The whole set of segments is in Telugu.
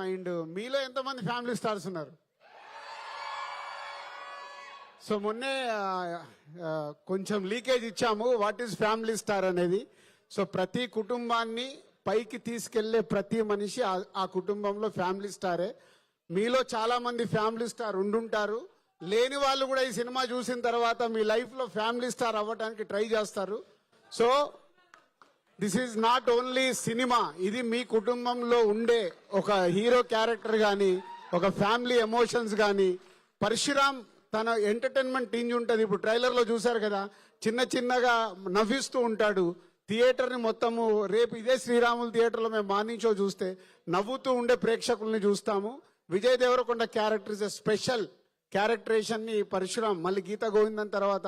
అండ్ మీలో ఎంతమంది ఫ్యామిలీ స్టార్స్ ఉన్నారు? సో మొన్నే కొంచెం లీకేజ్ ఇచ్చాము వాట్ ఈస్ ఫ్యామిలీ స్టార్ అనేది. సో ప్రతి కుటుంబాన్ని పైకి తీసుకెళ్లే ప్రతి మనిషి ఆ కుటుంబంలో ఫ్యామిలీ స్టారే. మీలో చాలా మంది ఫ్యామిలీ స్టార్ ఉండుంటారు, లేని వాళ్ళు కూడా ఈ సినిమా చూసిన తర్వాత మీ లైఫ్ లో ఫ్యామిలీ స్టార్ అవ్వడానికి ట్రై చేస్తారు. So this is not only cinema, ఇది మీ కుటుంబంలో ఉండే ఒక హీరో క్యారెక్టర్ గాని, ఒక ఫ్యామిలీ ఎమోషన్స్ గాని. పరశురామ్ తన ఎంటర్టైన్మెంట్ టీంజ్ ఉంటుంది. ఇప్పుడు ట్రైలర్ లో చూసారు కదా, చిన్న చిన్నగా నవ్విస్తూ ఉంటాడు. థియేటర్ ని మొత్తము రేపు ఇదే శ్రీరాములు థియేటర్ లో మేము మార్నింగ్ షో చూస్తే నవ్వుతూ ఉండే ప్రేక్షకుల్ని చూస్తాము. Vijay Deverakonda character is a special characterisation ని పరశురామ్ మళ్ళీ గీతా గోవిందం తర్వాత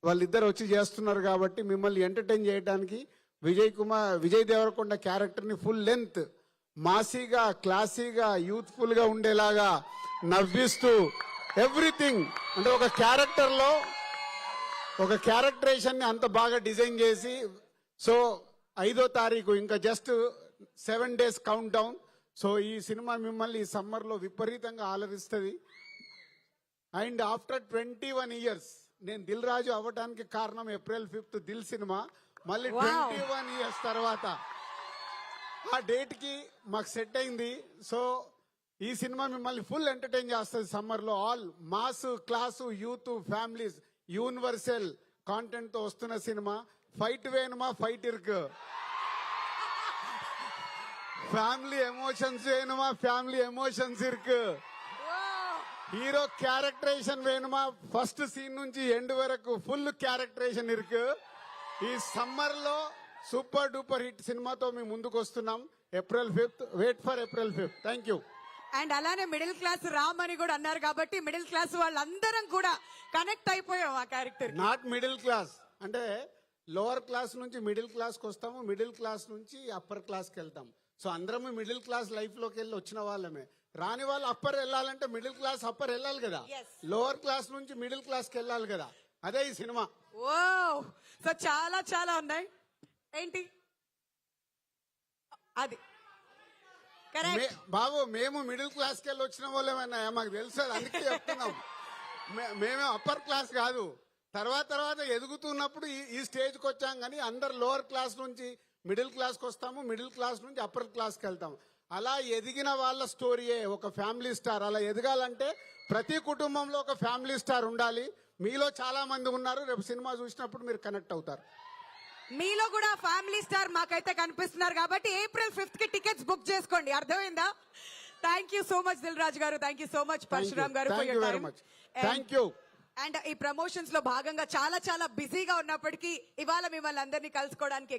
వాళ్ళిద్దరు వచ్చి చేస్తున్నారు కాబట్టి మిమ్మల్ని ఎంటర్టైన్ చేయడానికి విజయ్ దేవరకొండ క్యారెక్టర్ ని ఫుల్ లెంత్ మాసీగా, క్లాసీగా, యూత్ఫుల్ గా ఉండేలాగా నవ్విస్తూ ఎవ్రీథింగ్ అంటే ఒక క్యారెక్టర్ లో ఒక క్యారెక్టరేషన్ ని అంత బాగా డిజైన్ చేసి. సో 5వ తారీఖు ఇంకా just 7 days count down. So ఈ సినిమా మిమ్మల్ని ఈ సమ్మర్ లో విపరీతంగా ఆలరిస్తుంది. అండ్ ఆఫ్టర్ 21 years నేను దిల్ రాజు అవ్వడానికి కారణం April 5th దిల్ సినిమా. మళ్ళీ 21 years తర్వాత ఆ డేట్ కి మాకు సెట్ అయింది. సో ఈ సినిమా మిమ్మల్ని ఫుల్ ఎంటర్టైన్ చేస్తుంది సమ్మర్ లో. All mass, class, youth, families, universal content తో వస్తున్న సినిమా. ఫైట్ వేணுమా, ఫైట్ ఇరుకు, ఫ్యామిలీ ఎమోషన్స్ వేணுమా, ఫ్యామిలీ ఎమోషన్స్ ఇరుకు, హీరో క్యారెక్టరేషన్ వేணுమా, ఫస్ట్ సీన్ నుంచి ఎండ్ వరకు ఫుల్ క్యారెక్టరేషన్ ఇరుకు. ఈ సమ్మర్ లో సూపర్ డూపర్ హిట్ సినిమాతో మేము ముందుకు వస్తున్నాం. April 5th, wait for April 5th. Thank you. And అలానే మిడిల్ క్లాస్ రామ్ అని కూడా అన్నారు కాబట్టి మిడిల్ క్లాస్ వాళ్ళందరం కూడా కనెక్ట్ అయిపోయాం ఆ క్యారెక్టర్. నాట్ మిడిల్ క్లాస్ అంటే లోవర్ క్లాస్ నుంచి మిడిల్ క్లాస్ కి వస్తాము, మిడిల్ క్లాస్ నుంచి అప్పర్ క్లాస్ కి వెళ్తాం. సో అందరం మిడిల్ క్లాస్ లైఫ్ లోకి వెళ్ళి వచ్చిన వాళ్ళమే. రాని వాళ్ళు అప్పర్ వెళ్ళాలంటే మిడిల్ క్లాస్ అప్పర్ వెళ్ళాలి కదా, లోవర్ క్లాస్ నుంచి మిడిల్ క్లాస్ కి వెళ్ళాలి కదా. అదే ఈ సినిమా. ఓ సో చాలా చాలా ఉన్నాయి. ఏంటి అది బాబు, మేము మిడిల్ క్లాస్ కి వెళ్ళి వచ్చిన వాళ్ళేమన్నా మాకు తెలుసు, అందుకే చెప్తున్నాం. మేమే అప్పర్ క్లాస్ కాదు. తర్వాత ఎదుగుతున్నప్పుడు ఈ స్టేజ్ కి వచ్చాం. కానీ అందరు లోవర్ క్లాస్ నుంచి మిడిల్ క్లాస్ కి వస్తాము, మిడిల్ క్లాస్ నుంచి అప్పర్ క్లాస్ కి వెళ్తాము. అలా ఎదిగిన వాళ్ళ స్టోరీయే ఒక ఫ్యామిలీ స్టార్. అలా ఎదగాలంటే ప్రతి కుటుంబంలో ఒక ఫ్యామిలీ స్టార్ ఉండాలి. మీలో చాలా మంది ఉన్నారు. రేపు సినిమా చూసినప్పుడు మీరు కనెక్ట్ అవుతారు. మీలో కూడా ఫ్యామిలీ స్టార్ మాకైతే కనిపిస్తున్నారు కాబట్టి April 5th కి టికెట్స్ బుక్ చేసుకోండి. అర్థమైందా? Thank you so much Dil Raju గారు, thank you so much Parashuram గారు. Thank you. అండ్ ఈ ప్రమోషన్స్ లో భాగంగా చాలా చాలా బిజీగా ఉన్నప్పటికీ ఇవాళ మిమ్మల్ని అందరినీ కలుసుకోవడానికి